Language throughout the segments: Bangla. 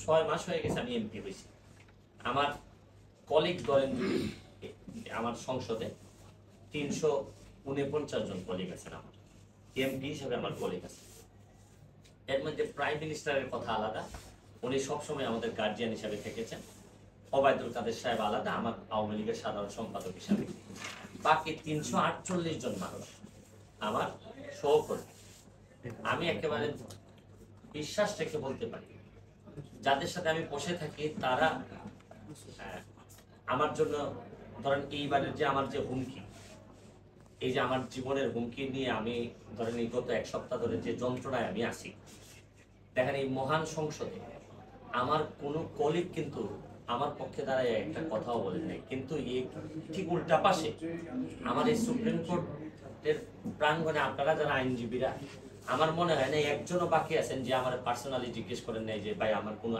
6 মাস হয়ে গেছে আমি এমপি হয়েছি। আমার কলিগ ধরেন আমার সংসদে 349 জন কলিগ আছেন, আমার এমপি হিসাবে আমার কলিগ আছে। এর মধ্যে প্রাইম মিনিস্টারের কথা আলাদা, উনি সবসময় আমাদের গার্জিয়ান হিসাবে থেকেছেন। ওবায়দুল কাদের সাহেব আলাদা, আমার আওয়ামী লীগের সাধারণ সম্পাদক হিসাবে। বাকি 348 জন মানুষ আমার সহকর্মী। আমি একেবারে বিশ্বাস রেখে বলতে পারি, যাদের সাথে আমি বসে থাকি তারা আমার জন্য, ধরেন এইবারের যে আমার যে হুমকি, এই যে আমার জীবনের হুমকি নিয়ে আমি ধরেন এই গত 1 সপ্তাহ ধরে যে যন্ত্রণায় আমি আছি, দেখেন এই মহান সংসদে আমার কোনো কলিগ কিন্তু আমার পক্ষে দাঁড়ায় একটা কথাও বলে নাই, কিন্তু এই ঠিক উল্টা পাশে আমার এই সুপ্রিম কোর্টের প্রাঙ্গণে আপনারা যারা আইনজীবীরা, আমার মনে হয় না একজনও বাকি আছেন যে আমার পার্সোনালি জিজ্ঞেস করেন নাই যে ভাই আমার কোনো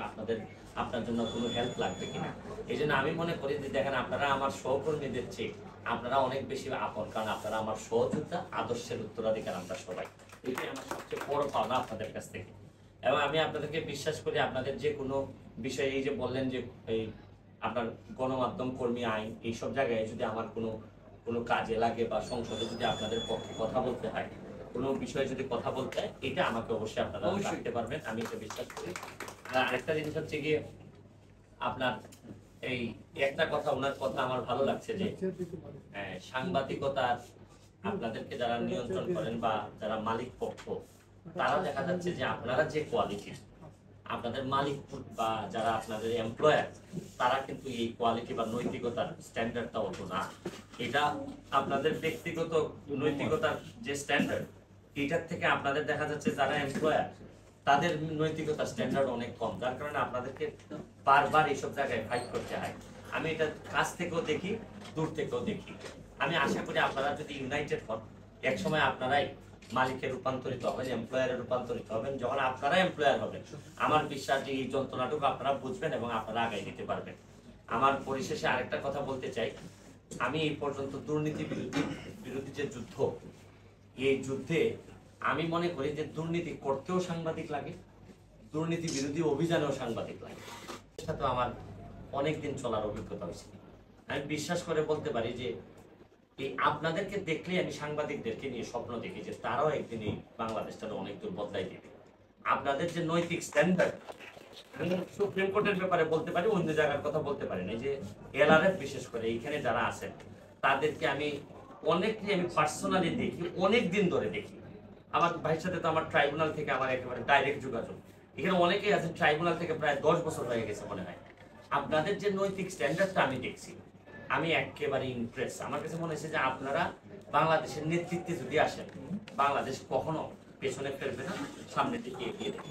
আপনার জন্য কোনো হেল্প লাগবে কিনা। এই জন্য আমি মনে করি যে দেখেন আপনারা আমার সহকর্মীদের চেয়ে আপনারা অনেক বেশি আপন, কারণ আপনারা আমার সহযোদ্ধা, আদর্শের উত্তরাধিকার আমরা সবাই। এটাই আমার সবচেয়ে বড় পাওনা আপনাদের কাছ থেকে। এবং আমি আপনাদেরকে বিশ্বাস করি আপনাদের যে কোনো বিষয়ে, এই যে বললেন যে এই আপনার গণমাধ্যম কর্মী আইন, এইসব জায়গায় যদি আমার কোনো কাজে লাগে বা সংসদে যদি আপনাদের পক্ষে কথা বলতে হয়, কোনো বিষয়ে যদি কথা বলতে হয়, এটা আমাকে অবশ্যই আপনারা রাখতে পারবেন, আমি এটা বিশ্বাস করি। আর আরেকটা জিনিস হচ্ছে গিয়ে আপনার এই একটা কথা, ওনার কথা আমার ভালো লাগছে যে সাংবাদিকতার আপনাদেরকে যারা নিয়ন্ত্রণ করেন বা যারা মালিক পক্ষ, তারা দেখা যাচ্ছে যে আপনারা যে কোয়ালিটি, আপনাদের মালিক বা যারা আপনাদের এমপ্লয়ার, তারা কিন্তু এই কোয়ালিটি বা নৈতিকতার স্ট্যান্ডার্ডটা অত না। এটা আপনাদের ব্যক্তিগত নৈতিকতার যে স্ট্যান্ডার্ড, এটার থেকে আপনাদের দেখা যাচ্ছে যারা এমপ্লয়ার, তাদের নৈতিকতার স্ট্যান্ডার্ড অনেক কম, যার কারণে আপনাদেরকে বারবার এইসব জায়গায় ফাইট করতে হয়। আমি এটা কাছ থেকেও দেখি, দূর থেকেও দেখি। আমি আশা করি আপনারা যদি ইউনাইটেড হন, একসময় আপনারাই মালিকে রূপান্তরিত হবেন, এমপ্লয়ারে রূপান্তরিত হবেন। যখন আপনারা এমপ্লয়ার হবেন, আমার বিশ্বাস যে এই যন্ত্রণাটুকু আপনারা বুঝবেন এবং আপনারা আগায় দিতে পারবেন। আমার পরিশেষে আরেকটা কথা বলতে চাই, আমি এই পর্যন্ত দুর্নীতি বিরোধী যে যুদ্ধ, এই যুদ্ধে আমি মনে করি যে দুর্নীতি করতেও সাংবাদিক লাগে, দুর্নীতি বিরোধী অভিযানেও সাংবাদিক লাগে। সাথে আমার অনেকদিন চলার অভিজ্ঞতা হয়েছে। আমি বিশ্বাস করে বলতে পারি যে এই আপনাদেরকে দেখলে আমি সাংবাদিকদেরকে নিয়ে স্বপ্ন দেখি যে তারাও একদিন এই বাংলাদেশটা অনেক দূর বদলাই দেবে। আপনাদের যে নৈতিক স্ট্যান্ডার্ড, আমি সুপ্রিম কোর্টের ব্যাপারে বলতে পারি, অন্য জায়গার কথা বলতে পারি না, যে এলআরএফ বিশেষ করে এইখানে যারা আছেন তাদেরকে আমি পার্সোনালি দেখি, অনেক দিন ধরে দেখি। আমার ভাইয়ের সাথে তো আমার ট্রাইব্যুনাল থেকে আমার একেবারে ডাইরেক্ট যোগাযোগ। এখানে অনেকেই আছেন ট্রাইব্যুনাল থেকে প্রায় 10 বছর হয়ে গেছে মনে হয়। আপনাদের যে নৈতিক স্ট্যান্ডার্ডটা আমি দেখছি, আমি একেবারে ইমপ্রেস। আমার কাছে মনে হচ্ছে যে আপনারা বাংলাদেশের নেতৃত্বে যদি আসেন, বাংলাদেশ কখনো পেছনে ফেলবে না, সামনের দিকে এগিয়ে দেবে।